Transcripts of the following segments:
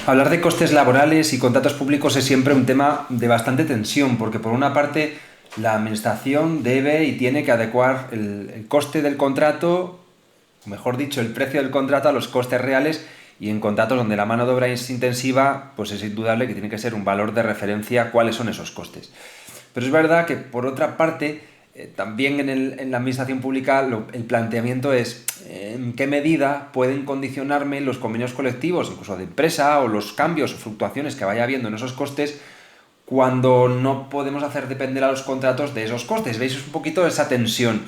Hablar de costes laborales y contratos públicos es siempre un tema de bastante tensión, porque por una parte la administración debe y tiene que adecuar el coste del contrato, o mejor dicho, el precio del contrato a los costes reales, y en contratos donde la mano de obra es intensiva, pues es indudable que tiene que ser un valor de referencia cuáles son esos costes. Pero es verdad que, por otra parte, también en la administración pública el planteamiento es en qué medida pueden condicionarme los convenios colectivos, incluso de empresa, o los cambios o fluctuaciones que vaya habiendo en esos costes, cuando no podemos hacer depender a los contratos de esos costes. ¿Veis? Es un poquito esa tensión.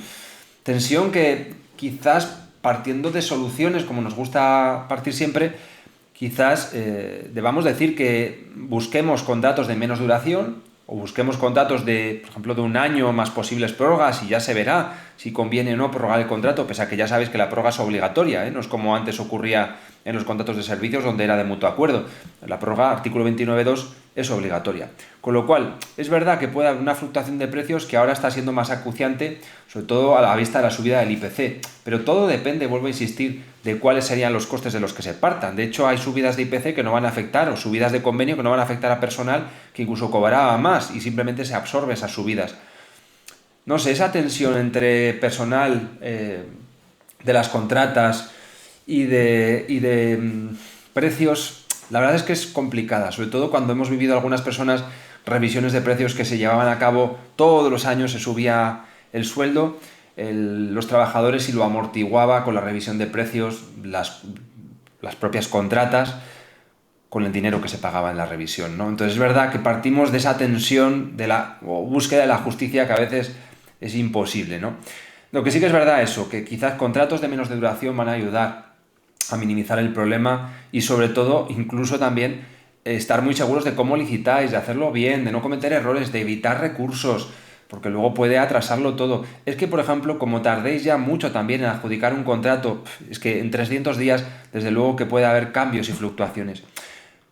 Tensión que quizás, partiendo de soluciones, como nos gusta partir siempre, quizás debamos decir que busquemos contratos de menos duración, o busquemos contratos de, por ejemplo, de un año más posibles prórrogas, y ya se verá si conviene o no prorrogar el contrato, pese a que ya sabéis que la prórroga es obligatoria, ¿eh? No es como antes ocurría en los contratos de servicios, donde era de mutuo acuerdo. La prórroga, artículo 29.2, es obligatoria. Con lo cual, es verdad que puede haber una fluctuación de precios que ahora está siendo más acuciante, sobre todo a la vista de la subida del IPC. Pero todo depende, vuelvo a insistir, de cuáles serían los costes de los que se partan. De hecho, hay subidas de IPC que no van a afectar, o subidas de convenio que no van a afectar a personal que incluso cobraba más y simplemente se absorbe esas subidas. No sé, esa tensión entre personal de las contratas y de precios, la verdad es que es complicada, sobre todo cuando hemos vivido algunas personas revisiones de precios que se llevaban a cabo todos los años, se subía el sueldo, los trabajadores, y lo amortiguaba con la revisión de precios las propias contratas, con el dinero que se pagaba en la revisión, ¿no? Entonces es verdad que partimos de esa tensión o búsqueda de la justicia que a veces es imposible, ¿no? Lo que sí que es verdad eso, que quizás contratos de menos duración van a ayudar a minimizar el problema, y sobre todo incluso también estar muy seguros de cómo licitáis, de hacerlo bien, de no cometer errores, de evitar recursos, porque luego puede atrasarlo todo. Es que, por ejemplo, como tardéis ya mucho también en adjudicar un contrato, es que en 300 días desde luego que puede haber cambios y fluctuaciones.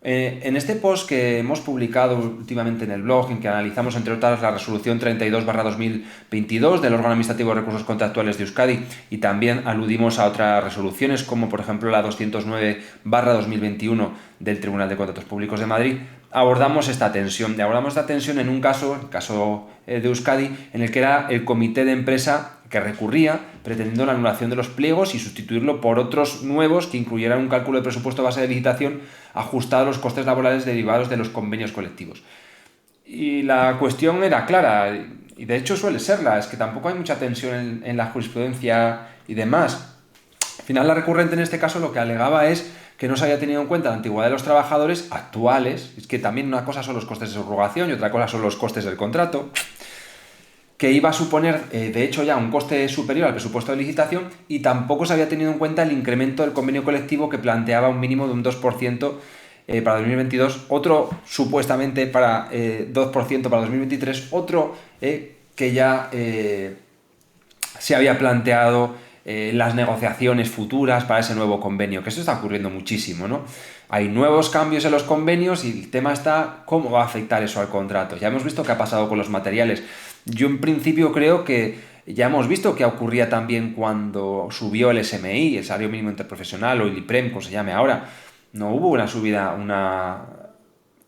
En este post que hemos publicado últimamente en el blog, en que analizamos, entre otras, la resolución 32/2022 del órgano administrativo de recursos contractuales de Euskadi, y también aludimos a otras resoluciones, como por ejemplo la 209/2021 del Tribunal de Contratos Públicos de Madrid, abordamos esta tensión. En un caso, el caso de Euskadi, en el que era el comité de empresa que recurría pretendiendo la anulación de los pliegos y sustituirlo por otros nuevos que incluyeran un cálculo de presupuesto base de licitación ajustado a los costes laborales derivados de los convenios colectivos. Y la cuestión era clara, y de hecho suele serla, es que tampoco hay mucha tensión en la jurisprudencia y demás. Al final, la recurrente en este caso lo que alegaba es que no se había tenido en cuenta la antigüedad de los trabajadores actuales. Es que también una cosa son los costes de subrogación y otra cosa son los costes del contrato, que iba a suponer, de hecho, ya un coste superior al presupuesto de licitación, y tampoco se había tenido en cuenta el incremento del convenio colectivo, que planteaba un mínimo de un 2% para 2022, otro supuestamente para 2% para 2023, otro que ya se había planteado las negociaciones futuras para ese nuevo convenio, que eso está ocurriendo muchísimo, ¿no? Hay nuevos cambios en los convenios y el tema está cómo va a afectar eso al contrato. Ya hemos visto qué ha pasado con los materiales. Yo en principio creo que ya hemos visto qué ocurría también cuando subió el SMI, el salario mínimo interprofesional, o el IPREM, como se llame ahora. No hubo una subida, una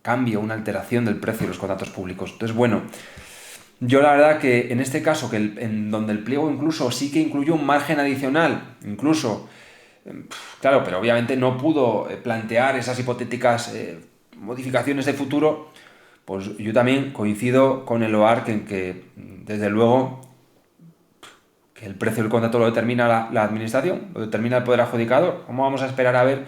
alteración del precio de los contratos públicos. Entonces, bueno, yo la verdad que en este caso, en donde el pliego incluso sí que incluyó un margen adicional, incluso, claro, pero obviamente no pudo plantear esas hipotéticas modificaciones de futuro, pues yo también coincido con el OARC en que, desde luego, que el precio del contrato lo determina la administración, lo determina el poder adjudicador. ¿Cómo vamos a esperar a ver,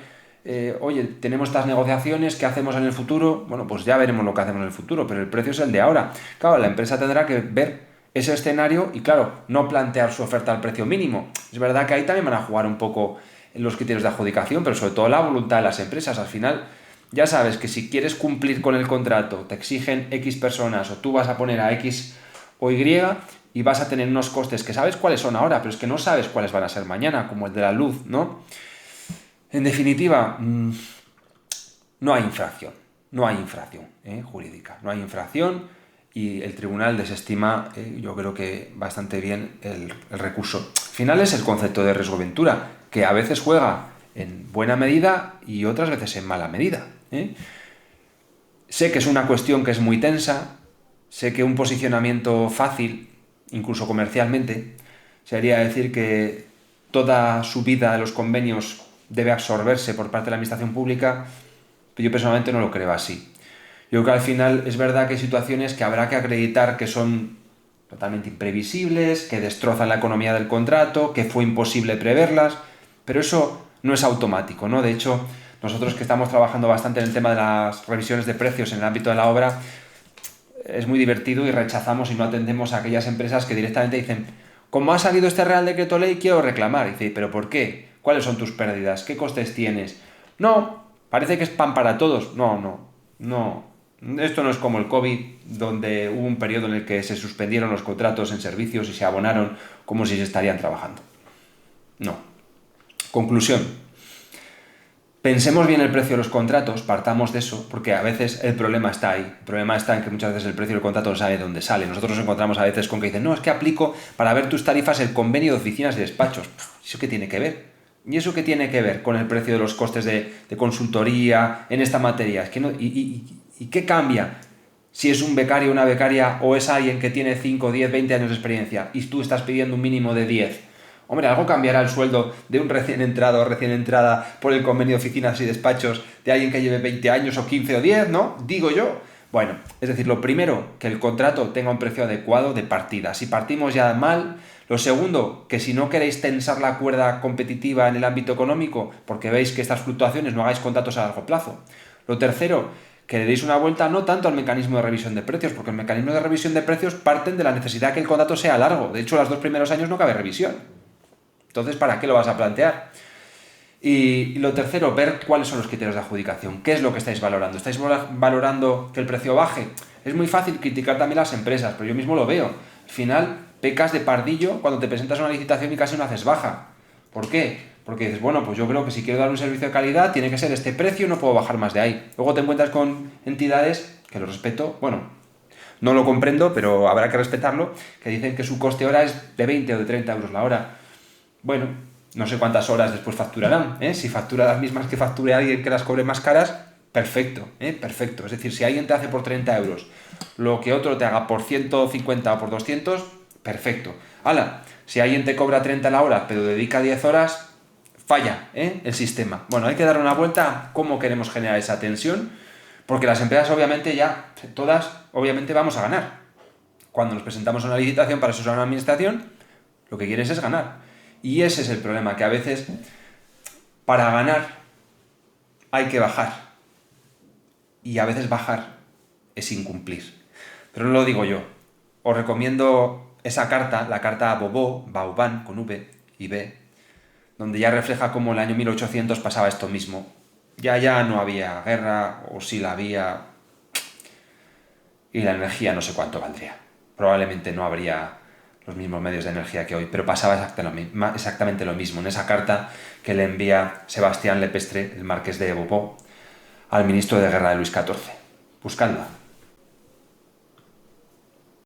oye, tenemos estas negociaciones, ¿qué hacemos en el futuro? Bueno, pues ya veremos lo que hacemos en el futuro, pero el precio es el de ahora. Claro, la empresa tendrá que ver ese escenario y, claro, no plantear su oferta al precio mínimo. Es verdad que ahí también van a jugar un poco los criterios de adjudicación, pero sobre todo la voluntad de las empresas. Al final, ya sabes que si quieres cumplir con el contrato, te exigen X personas, o tú vas a poner a X o Y, y vas a tener unos costes que sabes cuáles son ahora, pero es que no sabes cuáles van a ser mañana, como el de la luz, ¿no? En definitiva, no hay infracción jurídica, no hay infracción, y el tribunal desestima, yo creo que bastante bien, el recurso. Al final es el concepto de riesgo-ventura, que a veces juega en buena medida y otras veces en mala medida. ¿eh? Sé que es una cuestión que es muy tensa, sé que un posicionamiento fácil, incluso comercialmente, sería decir que toda subida de los convenios debe absorberse por parte de la administración pública, pero yo personalmente no lo creo así. Yo creo que al final es verdad que hay situaciones que habrá que acreditar que son totalmente imprevisibles, que destrozan la economía del contrato, que fue imposible preverlas, pero eso no es automático, ¿no? De hecho, nosotros que estamos trabajando bastante en el tema de las revisiones de precios en el ámbito de la obra, es muy divertido y rechazamos y no atendemos a aquellas empresas que directamente dicen, como ha salido este Real Decreto Ley, quiero reclamar. Y dice, ¿pero por qué? ¿Cuáles son tus pérdidas? ¿Qué costes tienes? No, parece que es pan para todos. No. Esto no es como el COVID, donde hubo un periodo en el que se suspendieron los contratos en servicios y se abonaron como si se estarían trabajando. No. Conclusión. Pensemos bien el precio de los contratos, partamos de eso, porque a veces el problema está ahí. El problema está en que muchas veces el precio del contrato no sabe de dónde sale. Nosotros nos encontramos a veces con que dicen, no, es que aplico para ver tus tarifas el convenio de oficinas y despachos. ¿Eso qué tiene que ver? ¿Y eso qué tiene que ver con el precio de los costes de consultoría en esta materia? Es que no, ¿y qué cambia si es un becario o una becaria o es alguien que tiene 5, 10, 20 años de experiencia y tú estás pidiendo un mínimo de 10? Hombre, algo cambiará el sueldo de un recién entrado o recién entrada por el convenio de oficinas y despachos de alguien que lleve 20 años o 15 o 10, ¿no? Digo yo. Bueno, es decir, lo primero, que el contrato tenga un precio adecuado de partida. Si partimos ya mal. Lo segundo, que si no queréis tensar la cuerda competitiva en el ámbito económico, porque veis que estas fluctuaciones, no hagáis contratos a largo plazo. Lo tercero, que le deis una vuelta no tanto al mecanismo de revisión de precios, porque el mecanismo de revisión de precios parten de la necesidad que el contrato sea largo. De hecho, los 2 primeros años no cabe revisión. Entonces, ¿para qué lo vas a plantear? Y lo tercero, ver cuáles son los criterios de adjudicación. ¿Qué es lo que estáis valorando? ¿Estáis valorando que el precio baje? Es muy fácil criticar también las empresas, pero yo mismo lo veo. Al final, pecas de pardillo cuando te presentas a una licitación y casi no haces baja. ¿Por qué? Porque dices, bueno, pues yo creo que si quiero dar un servicio de calidad tiene que ser este precio, no puedo bajar más de ahí. Luego te encuentras con entidades, que lo respeto, bueno, no lo comprendo, pero habrá que respetarlo, que dicen que su coste hora es de 20 o de 30 euros la hora. Bueno, no sé cuántas horas después facturarán, ¿eh? Si factura las mismas que facture alguien que las cobre más caras, perfecto, perfecto. Es decir, si alguien te hace por 30 euros lo que otro te haga por 150 o por 200, perfecto. ¡Hala! Si alguien te cobra 30 la hora pero dedica 10 horas, falla el sistema. Bueno, hay que dar una vuelta a cómo queremos generar esa tensión, porque las empresas obviamente ya, todas, obviamente vamos a ganar. Cuando nos presentamos a una licitación para asesorar a una administración, lo que quieres es ganar. Y ese es el problema, que a veces para ganar hay que bajar. Y a veces bajar es incumplir. Pero no lo digo yo. Os recomiendo esa carta, la carta Vauban, con V y B, donde ya refleja cómo en el año 1800 pasaba esto mismo. Ya no había guerra, o si la había, y la energía no sé cuánto valdría. Probablemente no habría los mismos medios de energía que hoy, pero pasaba exactamente lo mismo en esa carta que le envía Sebastián Lepestre, el marqués de Beauvau, al ministro de Guerra de Luis XIV. Buscadla.